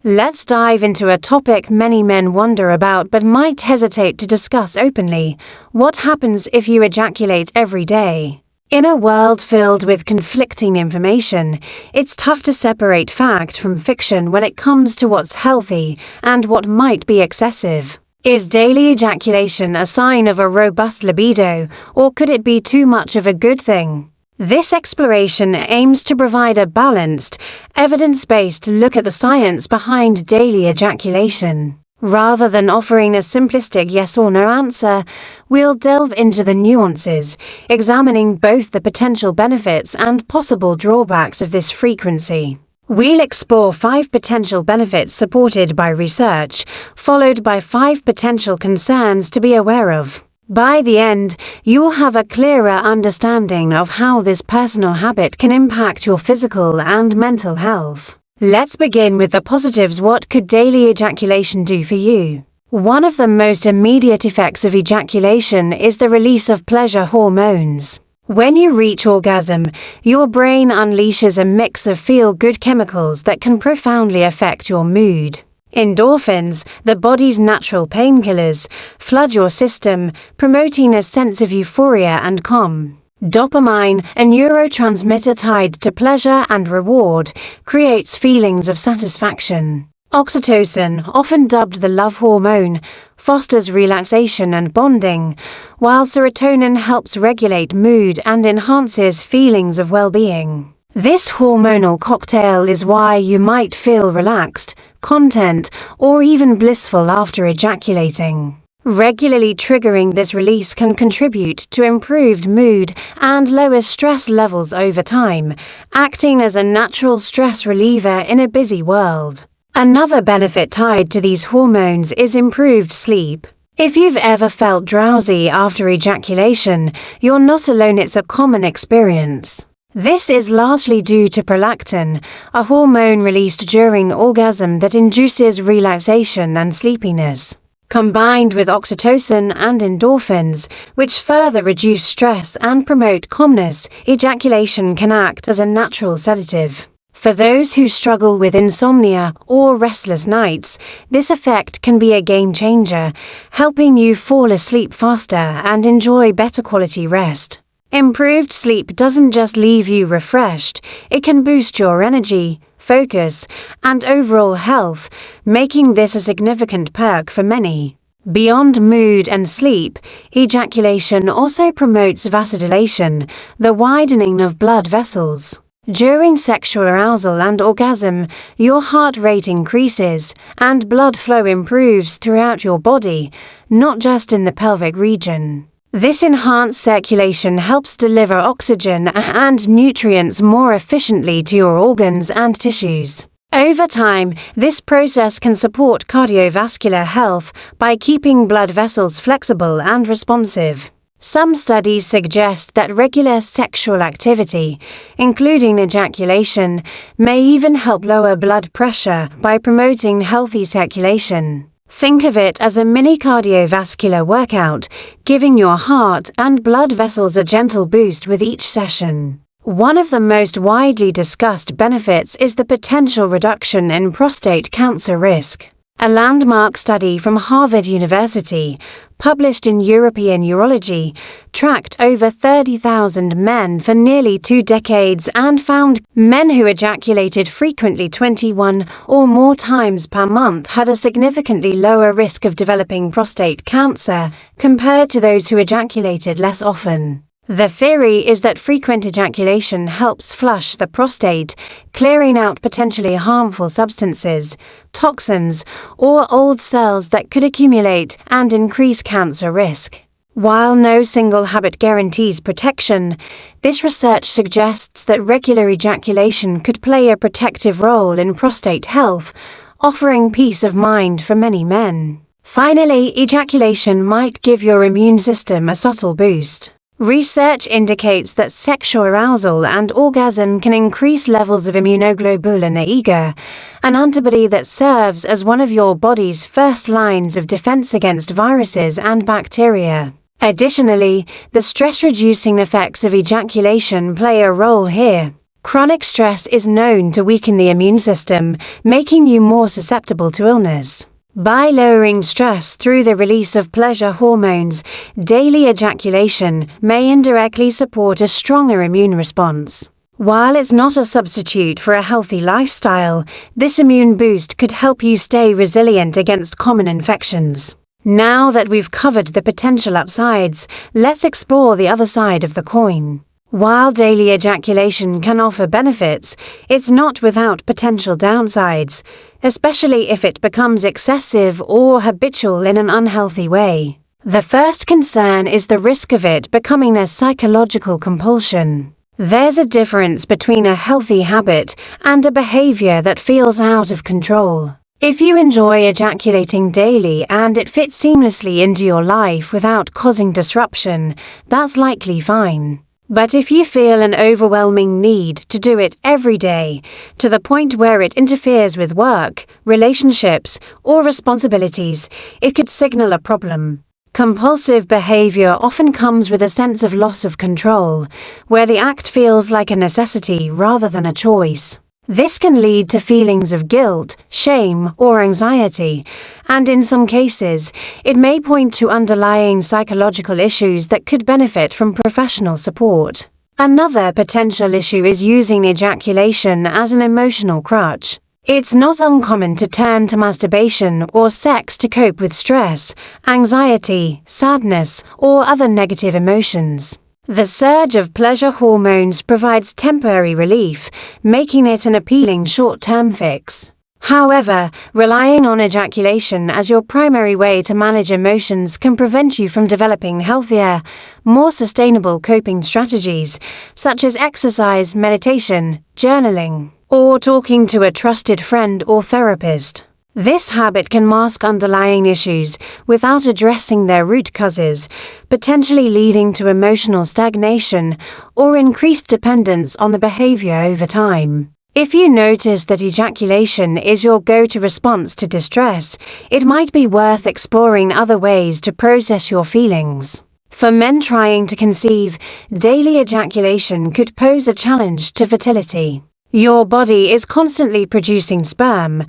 Let's dive into a topic many men wonder about but might hesitate to discuss openly. What happens if you ejaculate every day? In a world filled with conflicting information, it's tough to separate fact from fiction when it comes to what's healthy and what might be excessive. Is daily ejaculation a sign of a robust libido, or could it be too much of a good thing? This exploration aims to provide a balanced, evidence-based look at the science behind daily ejaculation. Rather than offering a simplistic yes or no answer, we'll delve into the nuances, examining both the potential benefits and possible drawbacks of this frequency. We'll explore 5 potential benefits supported by research, followed by 5 potential concerns to be aware of. By the end, you'll have a clearer understanding of how this personal habit can impact your physical and mental health. Let's begin with the positives. What could daily ejaculation do for you? One of the most immediate effects of ejaculation is the release of pleasure hormones. When you reach orgasm, your brain unleashes a mix of feel-good chemicals that can profoundly affect your mood. Endorphins, the body's natural painkillers, flood your system, promoting a sense of euphoria and calm. Dopamine, a neurotransmitter tied to pleasure and reward, creates feelings of satisfaction. Oxytocin, often dubbed the love hormone, fosters relaxation and bonding, while serotonin helps regulate mood and enhances feelings of well-being. This hormonal cocktail is why you might feel relaxed, content, or even blissful after ejaculating. Regularly triggering this release can contribute to improved mood and lower stress levels over time, acting as a natural stress reliever in a busy world. Another benefit tied to these hormones is improved sleep. If you've ever felt drowsy after ejaculation, you're not alone. It's a common experience. This is largely due to prolactin, a hormone released during orgasm that induces relaxation and sleepiness. Combined with oxytocin and endorphins, which further reduce stress and promote calmness, ejaculation can act as a natural sedative. For those who struggle with insomnia or restless nights, this effect can be a game changer, helping you fall asleep faster and enjoy better quality rest. Improved sleep doesn't just leave you refreshed, it can boost your energy, focus, and overall health, making this a significant perk for many. Beyond mood and sleep, ejaculation also promotes vasodilation, the widening of blood vessels. During sexual arousal and orgasm, your heart rate increases and blood flow improves throughout your body, not just in the pelvic region. This enhanced circulation helps deliver oxygen and nutrients more efficiently to your organs and tissues. Over time, this process can support cardiovascular health by keeping blood vessels flexible and responsive. Some studies suggest that regular sexual activity, including ejaculation, may even help lower blood pressure by promoting healthy circulation. Think of it as a mini cardiovascular workout, giving your heart and blood vessels a gentle boost with each session. One of the most widely discussed benefits is the potential reduction in prostate cancer risk. A landmark study from Harvard University, published in European Urology, tracked over 30,000 men for nearly 2 decades and found men who ejaculated frequently 21 or more times per month had a significantly lower risk of developing prostate cancer compared to those who ejaculated less often. The theory is that frequent ejaculation helps flush the prostate, clearing out potentially harmful substances, toxins, or old cells that could accumulate and increase cancer risk. While no single habit guarantees protection, this research suggests that regular ejaculation could play a protective role in prostate health, offering peace of mind for many men. Finally, ejaculation might give your immune system a subtle boost. Research indicates that sexual arousal and orgasm can increase levels of immunoglobulin A, an antibody that serves as one of your body's first lines of defense against viruses and bacteria. Additionally, the stress-reducing effects of ejaculation play a role here. Chronic stress is known to weaken the immune system, making you more susceptible to illness. By lowering stress through the release of pleasure hormones, daily ejaculation may indirectly support a stronger immune response. While it's not a substitute for a healthy lifestyle, this immune boost could help you stay resilient against common infections. Now that we've covered the potential upsides, let's explore the other side of the coin. While daily ejaculation can offer benefits, it's not without potential downsides, especially if it becomes excessive or habitual in an unhealthy way. The first concern is the risk of it becoming a psychological compulsion. There's a difference between a healthy habit and a behavior that feels out of control. If you enjoy ejaculating daily and it fits seamlessly into your life without causing disruption, that's likely fine. But if you feel an overwhelming need to do it every day, to the point where it interferes with work, relationships, or responsibilities, it could signal a problem. Compulsive behavior often comes with a sense of loss of control, where the act feels like a necessity rather than a choice. This can lead to feelings of guilt, shame, or anxiety, and in some cases, it may point to underlying psychological issues that could benefit from professional support. Another potential issue is using ejaculation as an emotional crutch. It's not uncommon to turn to masturbation or sex to cope with stress, anxiety, sadness, or other negative emotions. The surge of pleasure hormones provides temporary relief, making it an appealing short-term fix. However, relying on ejaculation as your primary way to manage emotions can prevent you from developing healthier, more sustainable coping strategies, such as exercise, meditation, journaling, or talking to a trusted friend or therapist. This habit can mask underlying issues without addressing their root causes, potentially leading to emotional stagnation or increased dependence on the behavior over time. If you notice that ejaculation is your go-to response to distress, it might be worth exploring other ways to process your feelings. For men trying to conceive, daily ejaculation could pose a challenge to fertility. Your body is constantly producing sperm,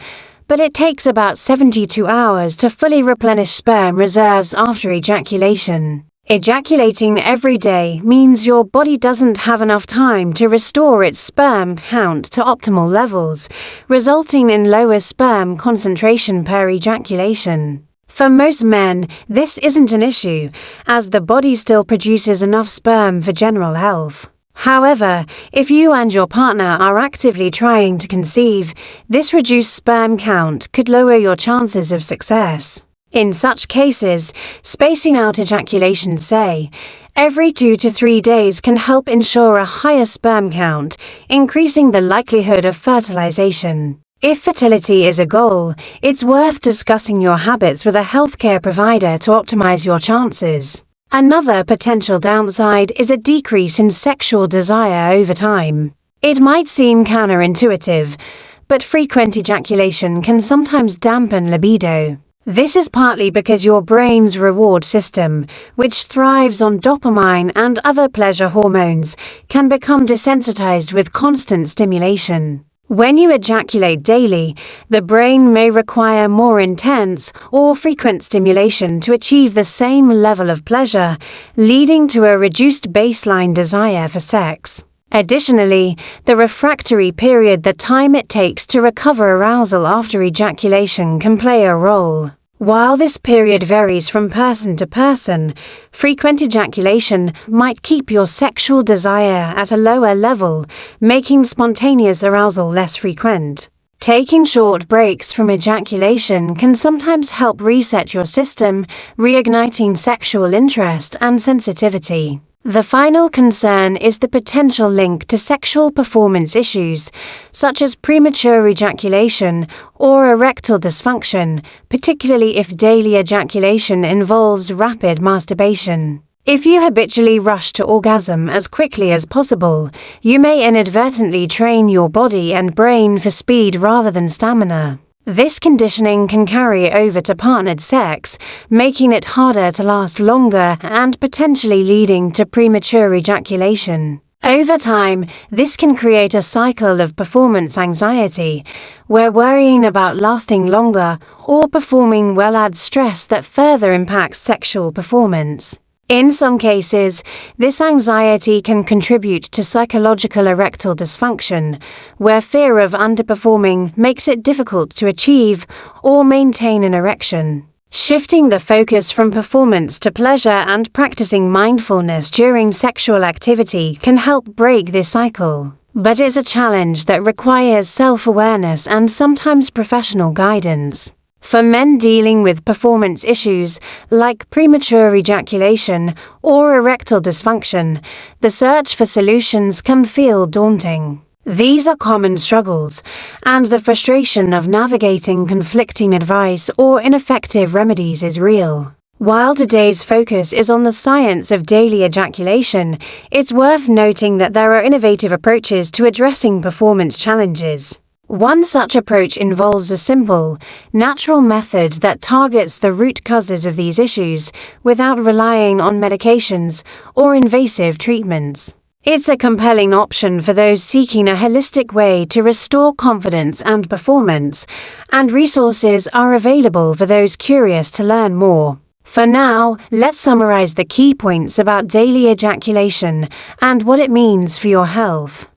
but it takes about 72 hours to fully replenish sperm reserves after ejaculation. Ejaculating every day means your body doesn't have enough time to restore its sperm count to optimal levels, resulting in lower sperm concentration per ejaculation. For most men, this isn't an issue, as the body still produces enough sperm for general health. However, if you and your partner are actively trying to conceive, this reduced sperm count could lower your chances of success. In such cases, spacing out ejaculation, say, every 2 to 3 days can help ensure a higher sperm count, increasing the likelihood of fertilization. If fertility is a goal, it's worth discussing your habits with a healthcare provider to optimize your chances. Another potential downside is a decrease in sexual desire over time. It might seem counterintuitive, but frequent ejaculation can sometimes dampen libido. This is partly because your brain's reward system, which thrives on dopamine and other pleasure hormones, can become desensitized with constant stimulation. When you ejaculate daily, the brain may require more intense or frequent stimulation to achieve the same level of pleasure, leading to a reduced baseline desire for sex. Additionally, the refractory period, the time it takes to recover arousal after ejaculation, can play a role. While this period varies from person to person, frequent ejaculation might keep your sexual desire at a lower level, making spontaneous arousal less frequent. Taking short breaks from ejaculation can sometimes help reset your system, reigniting sexual interest and sensitivity. The final concern is the potential link to sexual performance issues, such as premature ejaculation or erectile dysfunction, particularly if daily ejaculation involves rapid masturbation. If you habitually rush to orgasm as quickly as possible, you may inadvertently train your body and brain for speed rather than stamina. This conditioning can carry over to partnered sex, making it harder to last longer and potentially leading to premature ejaculation. Over time, this can create a cycle of performance anxiety, where worrying about lasting longer or performing well adds stress that further impacts sexual performance. In some cases, this anxiety can contribute to psychological erectile dysfunction, where fear of underperforming makes it difficult to achieve or maintain an erection. Shifting the focus from performance to pleasure and practicing mindfulness during sexual activity can help break this cycle. But it's a challenge that requires self-awareness and sometimes professional guidance. For men dealing with performance issues like premature ejaculation or erectile dysfunction, the search for solutions can feel daunting. These are common struggles, and the frustration of navigating conflicting advice or ineffective remedies is real. While today's focus is on the science of daily ejaculation, it's worth noting that there are innovative approaches to addressing performance challenges. One such approach involves a simple, natural method that targets the root causes of these issues without relying on medications or invasive treatments. It's a compelling option for those seeking a holistic way to restore confidence and performance, and resources are available for those curious to learn more. For now, let's summarize the key points about daily ejaculation and what it means for your health.